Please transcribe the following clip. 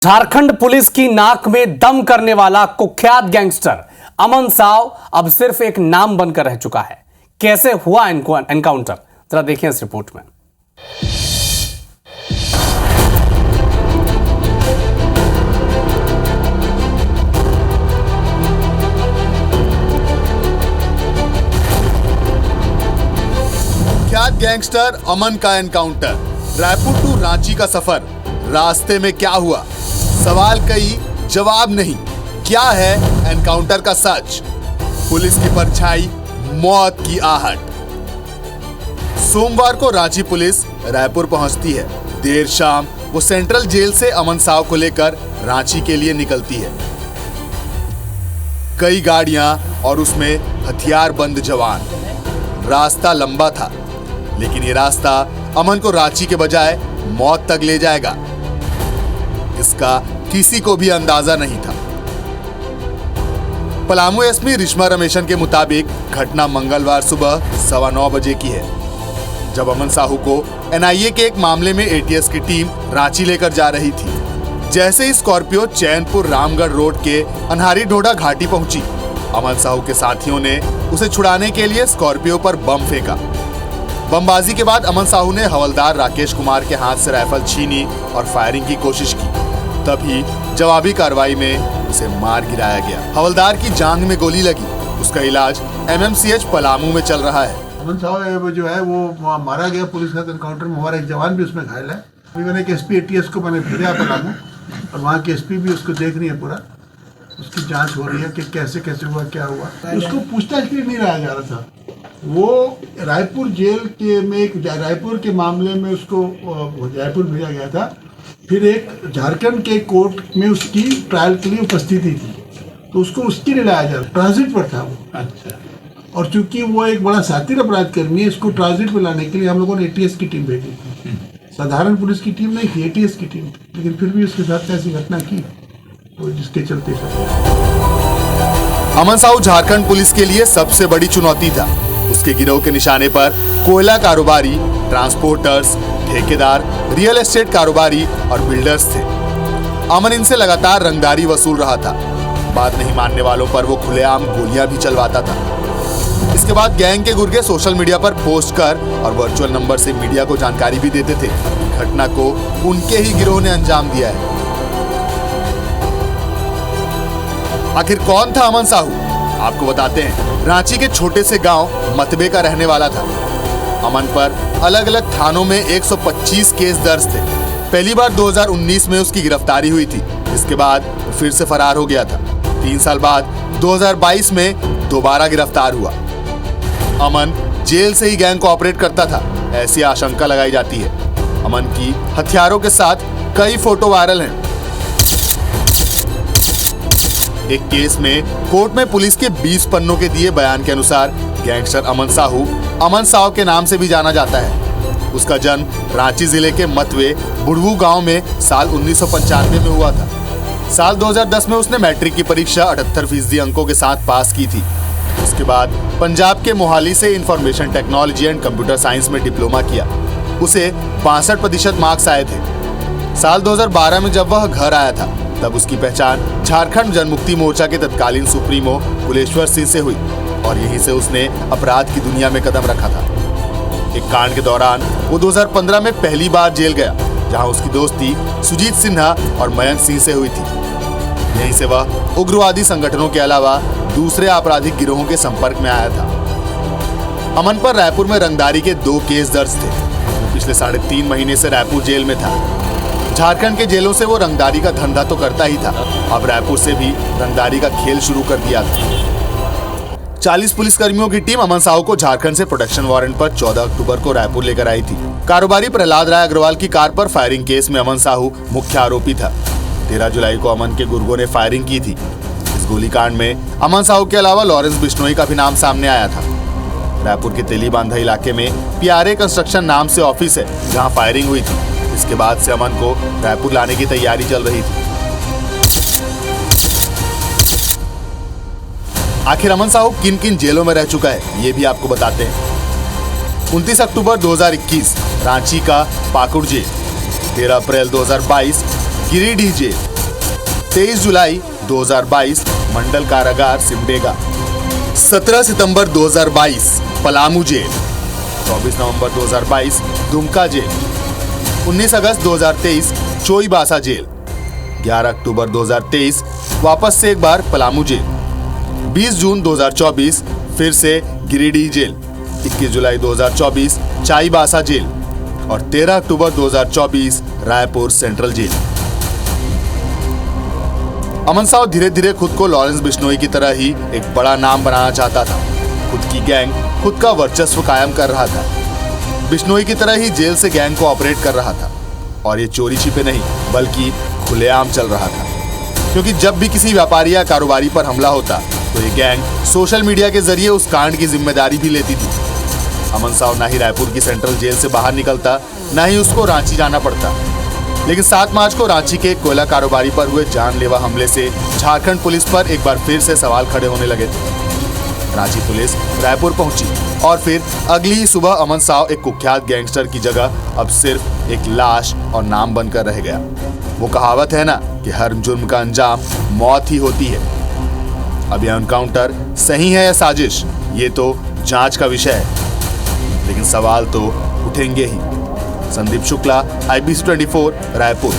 Jharkhand police की नाक में दम करने वाला कुख्यात गैंगस्टर अमन साव अब सिर्फ एक नाम बनकर रह चुका है। कैसे हुआ एनकाउंटर, जरा देखिए इस रिपोर्ट में। कुख्यात गैंगस्टर अमन का एनकाउंटर, रायपुर टू रांची का सफर, रास्ते में क्या हुआ? सवाल कई, जवाब नहीं। क्या है एनकाउंटर का सच? पुलिस की परछाई, मौत की आहट। सोमवार को रांची पुलिस रायपुर पहुंचती है। देर शाम वो सेंट्रल जेल से अमन साव को लेकर रांची के लिए निकलती है। कई गाड़ियां और उसमें हथियार बंद जवान। रास्ता लंबा था, लेकिन ये रास्ता अमन को रांची के बजाय मौत तक ले जाएगा, इसका किसी को भी अंदाजा नहीं था। पलामू एसपी रिश्मा रमेशन के मुताबिक घटना मंगलवार सुबह 9:15 बजे की है, जब अमन साहू को एनआईए के एक मामले में एटीएस की टीम रांची लेकर जा रही थी। जैसे ही स्कॉर्पियो चैनपुर रामगढ़ रोड के अनहारी ढोडा घाटी पहुंची, अमन साहू के साथियों ने उसे छुड़ाने के लिए स्कॉर्पियो पर बम फेंका। बमबाजी के बाद अमन साहू ने हवलदार राकेश कुमार के हाथ से राइफल छीनी और फायरिंग की कोशिश की। तभी जवाबी कार्रवाई में उसे मार गिराया गया। हवलदार की जांघ में गोली लगी। उसका इलाज एमएमसीएच पलामू में चल रहा है। अमन साहब जो है वो मारा गया पुलिस का एनकाउंटर में। हमारा एक जवान भी उसमें घायल है। अभी मैंने एक एसपी एटीएस को मैंने भेजा पलामू, और वहाँ की एसपी भी उसको देख रही है। पूरा उसकी जांच हो रही है कि कैसे कैसे हुआ, क्या हुआ। उसको पूछताछ के लिए नहीं लाया जा रहा था। वो रायपुर जेल के में एक रायपुर के मामले में उसको रायपुर भेजा गया था। फिर एक झारखंड के कोर्ट में उसकी ट्रायल के लिए उपस्थिति थी, तो उसको उसके लिए लाया जा रहा। ट्रांजिट पर था वो। अच्छा। और चूंकि वो एक बड़ा शातिर अपराध कर्मी है, इसको ट्रांजिट में लाने के लिए हम लोगों ने एटीएस की टीम भेजी थी। साधारण पुलिस की टीम नहीं थी, एटीएस की टीम थी। लेकिन फिर भी उसके साथ ऐसी घटना की, तो जिसके चलते अमन साहू झारखंड पुलिस के लिए सबसे बड़ी चुनौती था। उसके गिरोह के निशाने पर कोयला कारोबारी, ट्रांसपोर्टर्स, ठेकेदार, रियल एस्टेट कारोबारी और बिल्डर्स थे। अमन इनसे लगातार रंगदारी वसूल रहा था। बात नहीं मानने वालों पर वो खुलेआम गोलियां भी चलवाता था। इसके बाद गैंग के गुर्गे सोशल मीडिया पर पोस्ट कर और वर्चुअल नंबर से मीडिया को जानकारी भी देते थे। घटना को उनके ही गिरोह ने अंजाम दिया है। आखिर कौन था अमन साहू? आपको बताते हैं। रांची के छोटे से गांव मतबे का रहने वाला था। अमन पर अलग अलग थानों में 125 केस दर्ज थे। पहली बार 2019 में उसकी गिरफ्तारी हुई थी। इसके बाद वो फिर से फरार हो गया था। 3 साल बाद 2022 में दोबारा गिरफ्तार हुआ। अमन जेल से ही गैंग को ऑपरेट करता था, ऐसी आशंका लगाई जाती है। अमन की हथियारों के साथ कई फोटो वायरल हैं। एक केस में कोर्ट में पुलिस के 20 पन्नों के दिए बयान के अनुसार गैंगस्टर अमन साहू अमन साव के नाम से भी जाना जाता है। उसका जन्म रांची जिले के मतवे बुढ़वू गांव में साल 1995 में हुआ था। साल 2010 में उसने मैट्रिक की परीक्षा 78% अंकों के साथ पास की थी। उसके बाद पंजाब के मोहाली से information technology and computer science में डिप्लोमा किया। उसे 62% मार्क्स आए थे। साल 2012 में जब वह घर आया था, तब उसकी पहचान झारखंड जनमुक्ति मोर्चा के तत्कालीन सुप्रीमो कुलेश्वर सिंह से हुई, और यहीं से उसने अपराध की दुनिया में कदम रखा था। एक कांड के दौरान वो 2015 में पहली बार जेल गया, जहां उसकी दोस्ती सुजीत सिन्हा और मयंक सिंह से हुई थी। यहीं से वह उग्रवादी संगठनों के अलावा दूसरे आपराधिक गिरोहों के संपर्क में आया था। अमन पर रायपुर में रंगदारी के 2 केस दर्ज थे। पिछले 3.5 महीने से रायपुर जेल में था। झारखंड के जेलों से वो रंगदारी का धंधा तो करता ही था, अब रायपुर से भी रंगदारी का खेल शुरू कर दिया था। 40 पुलिसकर्मियों की टीम अमन साहू को झारखंड से प्रोटेक्शन वारंट पर 14 अक्टूबर को रायपुर लेकर आई थी। कारोबारी प्रहलाद राय अग्रवाल की कार पर फायरिंग केस में अमन साहू मुख्य आरोपी था। 13 जुलाई को अमन के गुर्गों ने फायरिंग की थी। इस गोलीकांड में अमन साहू के अलावा लॉरेंस बिश्नोई का भी नाम सामने आया था। रायपुर के तेलीबांधा इलाके में प्यारे कंस्ट्रक्शन नाम से ऑफिस है, जहाँ फायरिंग हुई थी। इसके बाद से अमन को रायपुर लाने की तैयारी चल रही थी। आखिर अमन साहू किन किन जेलों में रह चुका है, ये भी आपको बताते हैं। 29 अक्टूबर 2021 रांची का पाकुड़ जेल, 13 अप्रैल 2022 गिरिडीह जेल, 23 जुलाई 2022 मंडल कारागार सिमडेगा। 17 सितंबर 2022 पलामू जेल। 24 नवंबर 2022 दुमका जेल। 19 अगस्त 2023 चोईबासा जेल। 11 अक्टूबर 2023 वापस से एक बार पलामू जेल। 20 जून 2024 फिर से गिरिडीह जेल। 21 जुलाई 2024 चाईबासा जेल और 13 अक्टूबर 2024 रायपुर सेंट्रल जेल। अमन साव धीरे धीरे खुद को लॉरेंस बिश्नोई की तरह ही एक बड़ा नाम बनाना चाहता था। खुद की गैंग, खुद का वर्चस्व कायम कर रहा था। बिश्नोई की तरह ही जेल से गैंग को ऑपरेट कर रहा था और ये चोरी छिपे नहीं बल्कि खुलेआम चल रहा था, क्योंकि जब भी किसी व्यापारी या कारोबारी पर हमला होता तो ये गैंग सोशल मीडिया के जरिए उस कांड की जिम्मेदारी भी लेती थी। अमन साव ना ही रायपुर की सेंट्रल जेल से बाहर निकलता, ना ही उसको रांची जाना पड़ता। लेकिन 7 मार्च को रांची के कोयला कारोबारी पर हुए जानलेवा हमले से झारखंड पुलिस पर एक बार फिर से सवाल खड़े होने लगे थे। रांची पुलिस रायपुर पहुंची और फिर अगली ही सुबह अमन साव एक कुख्यात गैंगस्टर की जगह अब सिर्फ एक लाश और नाम बनकर रह गया। वो कहावत है ना कि हर जुर्म का अंजाम मौत ही होती है। अब यह एनकाउंटर सही है या साजिश, ये तो जांच का विषय है, लेकिन सवाल तो उठेंगे ही। संदीप शुक्ला, IBC 24 रायपुर।